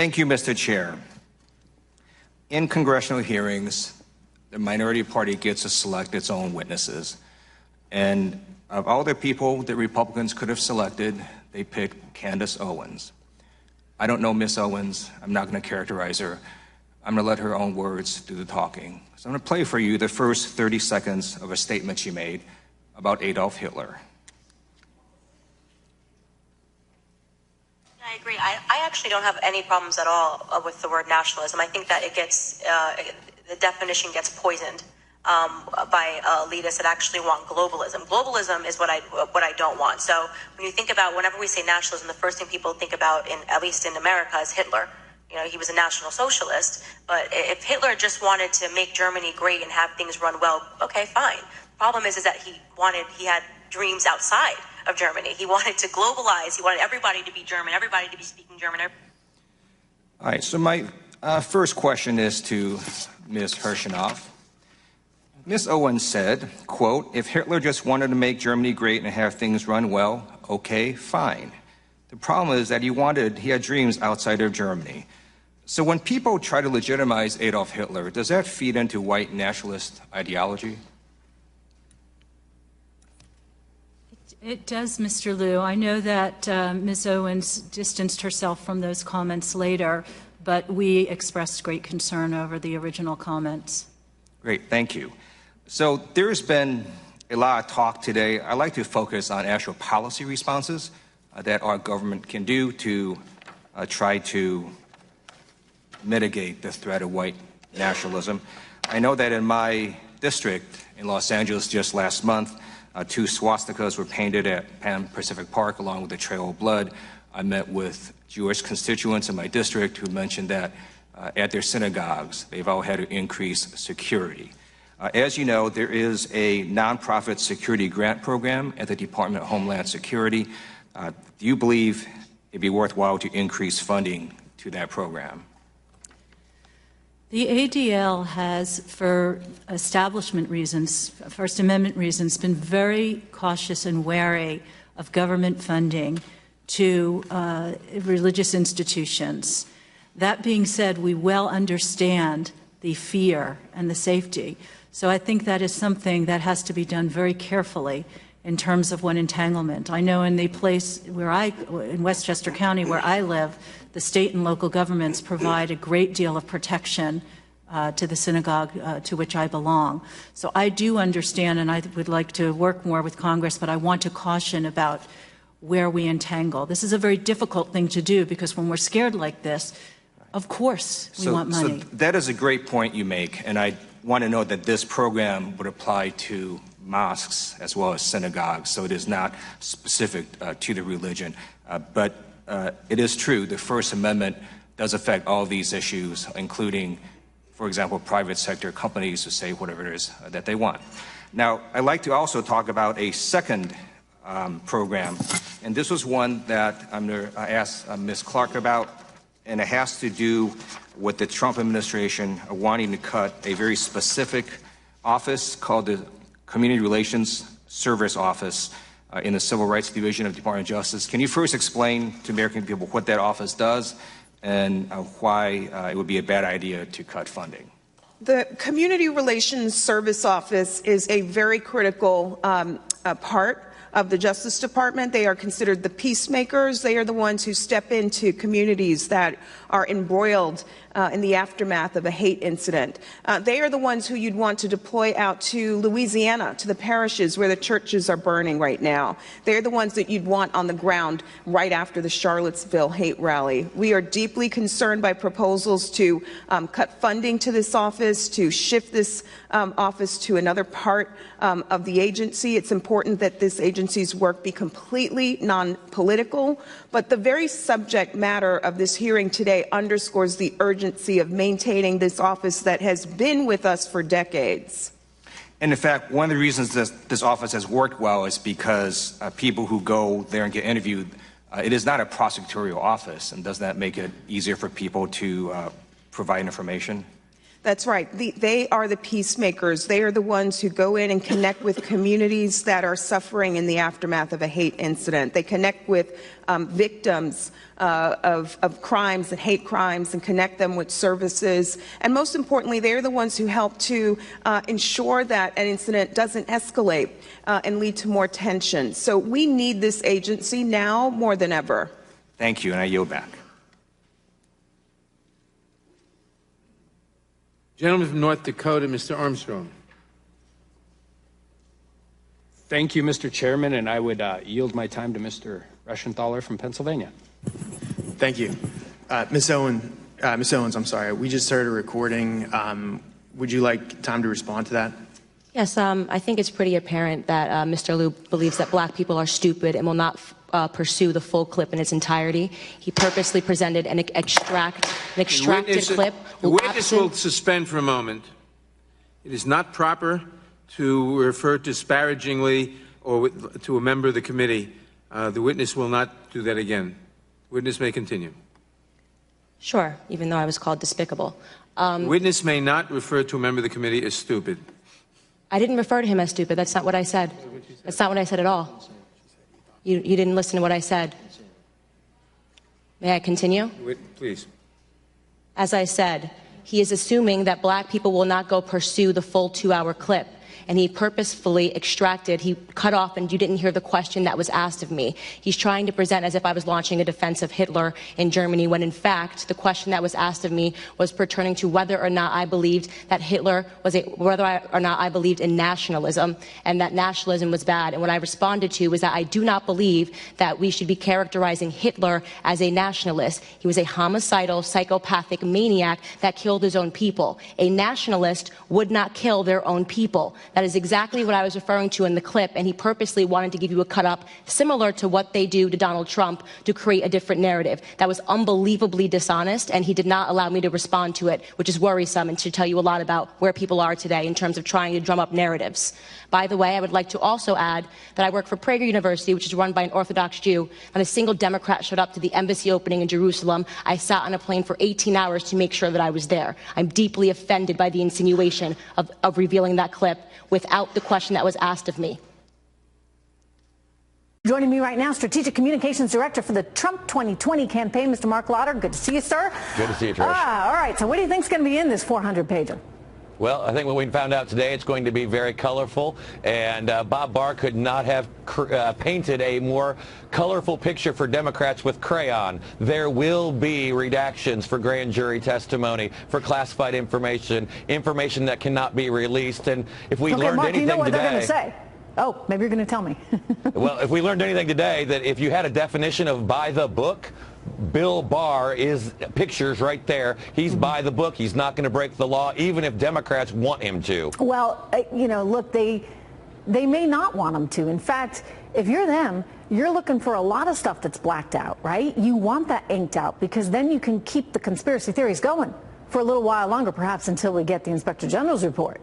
Thank you, Mr. Chair. In congressional hearings, the minority party gets to select its own witnesses. And of all the people that Republicans could have selected, they picked Candace Owens. I don't know Miss Owens. I'm not going to characterize her. I'm going to let her own words do the talking. So I'm going to play for you the first 30 seconds of a statement she made about Adolf Hitler. I agree. I actually don't have any problems at all with the word nationalism. I think that it gets, the definition gets poisoned by elitists that actually want globalism. Globalism is what I don't want. So when you think about, whenever we say nationalism, the first thing people think about, at least in America, is Hitler. You know, he was a National Socialist, but if Hitler just wanted to make Germany great and have things run well, okay, fine. The problem is that he had dreams outside of Germany. He wanted to globalize. He wanted everybody to be German, everybody to be speaking German. All right, so my first question is to Ms. Hirschenoff. Ms. Owens said, quote, if Hitler just wanted to make Germany great and have things run well, okay, fine. The problem is that he had dreams outside of Germany. So when people try to legitimize Adolf Hitler, does that feed into white nationalist ideology? It does, Mr. Liu. I know that Ms. Owens distanced herself from those comments later, but we expressed great concern over the original comments. Great, thank you. So there's been a lot of talk today. I'd like to focus on actual policy responses that our government can do to try to mitigate the threat of white nationalism. I know that in my district in Los Angeles just last month, 2 swastikas were painted at Pan Pacific Park along with the Trail of Blood. I met with Jewish constituents in my district who mentioned that at their synagogues, they've all had to increase security. As you know, there is a nonprofit security grant program at the Department of Homeland Security. Do you believe it'd be worthwhile to increase funding to that program? The ADL has, for establishment reasons, First Amendment reasons, been very cautious and wary of government funding to religious institutions. That being said, we well understand the fear and the safety. So I think that is something that has to be done very carefully in terms of what entanglement. I know in the place where in Westchester County where I live, the state and local governments provide a great deal of protection to the synagogue to which I belong. So I do understand, and I would like to work more with Congress, but I want to caution about where we entangle. This is a very difficult thing to do because when we're scared like this, of course we want money. So that is a great point you make, and I want to note that this program would apply to mosques as well as synagogues, so it is not specific to the religion. But it is true, the First Amendment does affect all these issues, including, for example, private sector companies to say whatever it is that they want. Now, I'd like to also talk about a second program, and this was one that I'm going to ask Ms. Clark about, and it has to do with the Trump administration wanting to cut a very specific office called the Community Relations Service Office in the Civil Rights Division of the Department of Justice. Can you first explain to American people what that office does and why it would be a bad idea to cut funding? The Community Relations Service Office is a very critical part of the Justice Department. They are considered the peacemakers. They are the ones who step into communities that are embroiled in the aftermath of a hate incident. They are the ones who you'd want to deploy out to Louisiana, to the parishes where the churches are burning right now. They're the ones that you'd want on the ground right after the Charlottesville hate rally. We are deeply concerned by proposals to cut funding to this office, to shift this office to another part of the agency. It's important that this agency's work be completely non-political, but the very subject matter of this hearing today underscores the urgency of maintaining this office that has been with us for decades. And in fact, one of the reasons this office has worked well is because people who go there and get interviewed, it is not a prosecutorial office, and does that make it easier for people to provide information? That's right. They are the peacemakers. They are the ones who go in and connect with communities that are suffering in the aftermath of a hate incident. They connect with victims of crimes and hate crimes and connect them with services. And most importantly, they're the ones who help to ensure that an incident doesn't escalate and lead to more tension. So we need this agency now more than ever. Thank you, and I yield back. Gentleman from North Dakota, Mr. Armstrong. Thank you, Mr. Chairman, and I would yield my time to Mr. Reschenthaler from Pennsylvania. Thank you. Ms. Owens, I'm sorry. We just heard a recording. Would you like time to respond to that? Yes, I think it's pretty apparent that Mr. Liu believes that black people are stupid and will not pursue the full clip in its entirety. He purposely presented an extracted clip. The witness will suspend for a moment. It is not proper to refer disparagingly or to a member of the committee. The witness will not do that again. Witness may continue. Sure, even though I was called despicable. Witness may not refer to a member of the committee as stupid. I didn't refer to him as stupid. That's not what I said. That's not what I said at all. You didn't listen to what I said. May I continue? Please. As I said, he is assuming that black people will not go pursue the full 2-hour clip. And he purposefully extracted, he cut off, and you didn't hear the question that was asked of me. He's trying to present as if I was launching a defense of Hitler in Germany, when in fact, the question that was asked of me was pertaining to whether or not I believed that whether or not I believed in nationalism, and that nationalism was bad. And what I responded to was that I do not believe that we should be characterizing Hitler as a nationalist. He was a homicidal, psychopathic maniac that killed his own people. A nationalist would not kill their own people. That is exactly what I was referring to in the clip, and he purposely wanted to give you a cut-up similar to what they do to Donald Trump to create a different narrative. That was unbelievably dishonest, and he did not allow me to respond to it, which is worrisome and should tell you a lot about where people are today in terms of trying to drum up narratives. By the way, I would like to also add that I work for Prager University, which is run by an Orthodox Jew. Not a single Democrat showed up to the embassy opening in Jerusalem. I sat on a plane for 18 hours to make sure that I was there. I'm deeply offended by the insinuation of revealing that clip without the question that was asked of me. Joining me right now, Strategic Communications Director for the Trump 2020 campaign, Mr. Mark Lauder. Good to see you, sir. Good to see you, Trish. All right, so what do you think is going to be in this 400-pager? Well, I think what we found out today, it's going to be very colorful, and Bob Barr could not have painted a more colorful picture for Democrats with crayon. There will be redactions for grand jury testimony, for classified information that cannot be released. And if we learned Mark, anything you know what today, they're going to say. Oh, maybe you're going to tell me. Well, if we learned anything today, that if you had a definition of by the book, Bill Barr is pictures right there. He's by the book. He's not going to break the law, even if Democrats want him to. Well, you know, look, they may not want him to. In fact, if you're them, you're looking for a lot of stuff that's blacked out, right? You want that inked out because then you can keep the conspiracy theories going for a little while longer, perhaps until we get the Inspector General's report.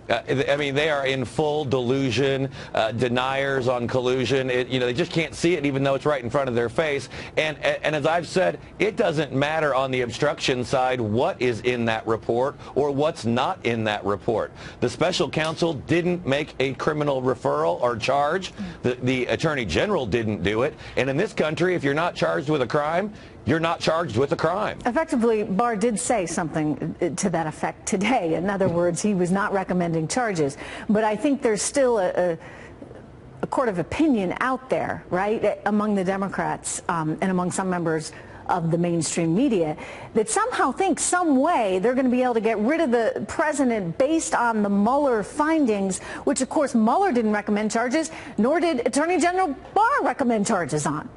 I mean, they are in full delusion, deniers on collusion. They just can't see it, even though it's right in front of their face. And as I've said, it doesn't matter on the obstruction side what is in that report or what's not in that report. The special counsel didn't make a criminal referral or charge. The attorney general didn't do it. And in this country, if you're not charged with a crime, you're not charged with a crime. Effectively, Barr did say something to that effect today. In other words, he was not recommending charges. But I think there's still a court of opinion out there, right, among the Democrats and among some members of the mainstream media that somehow think some way they're going to be able to get rid of the president based on the Mueller findings, which, of course, Mueller didn't recommend charges, nor did Attorney General Barr recommend charges on.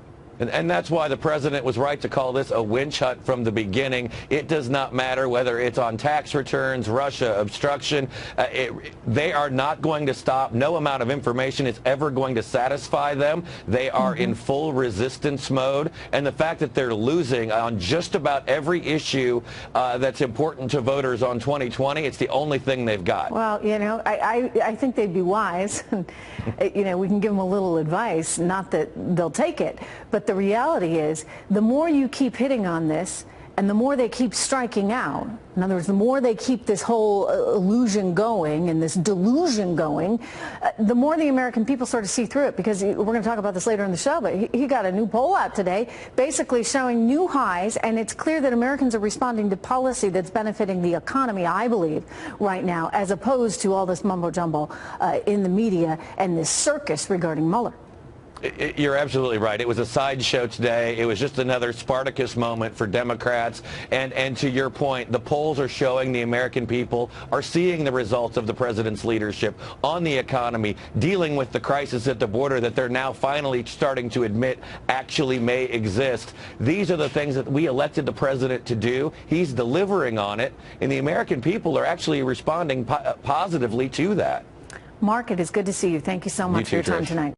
And that's why the president was right to call this a witch hunt from the beginning. It does not matter whether it's on tax returns, Russia, obstruction. They are not going to stop. No amount of information is ever going to satisfy them. They are in full resistance mode. And the fact that they're losing on just about every issue that's important to voters on 2020, it's the only thing they've got. Well, you know, I think they'd be wise. You know, we can give them a little advice, not that they'll take it, but the reality is the more you keep hitting on this and the more they keep striking out, in other words, the more they keep this whole illusion going and this delusion going, the more the American people sort of see through it. Because we're going to talk about this later in the show, but he got a new poll out today basically showing new highs, and it's clear that Americans are responding to policy that's benefiting the economy, I believe, right now, as opposed to all this mumbo-jumbo in the media and this circus regarding Mueller. You're absolutely right. It was a sideshow today. It was just another Spartacus moment for Democrats. And to your point, the polls are showing the American people are seeing the results of the president's leadership on the economy, dealing with the crisis at the border that they're now finally starting to admit actually may exist. These are the things that we elected the president to do. He's delivering on it, and the American people are actually responding positively to that. Mark, it is good to see you. Thank you so much for your time tonight.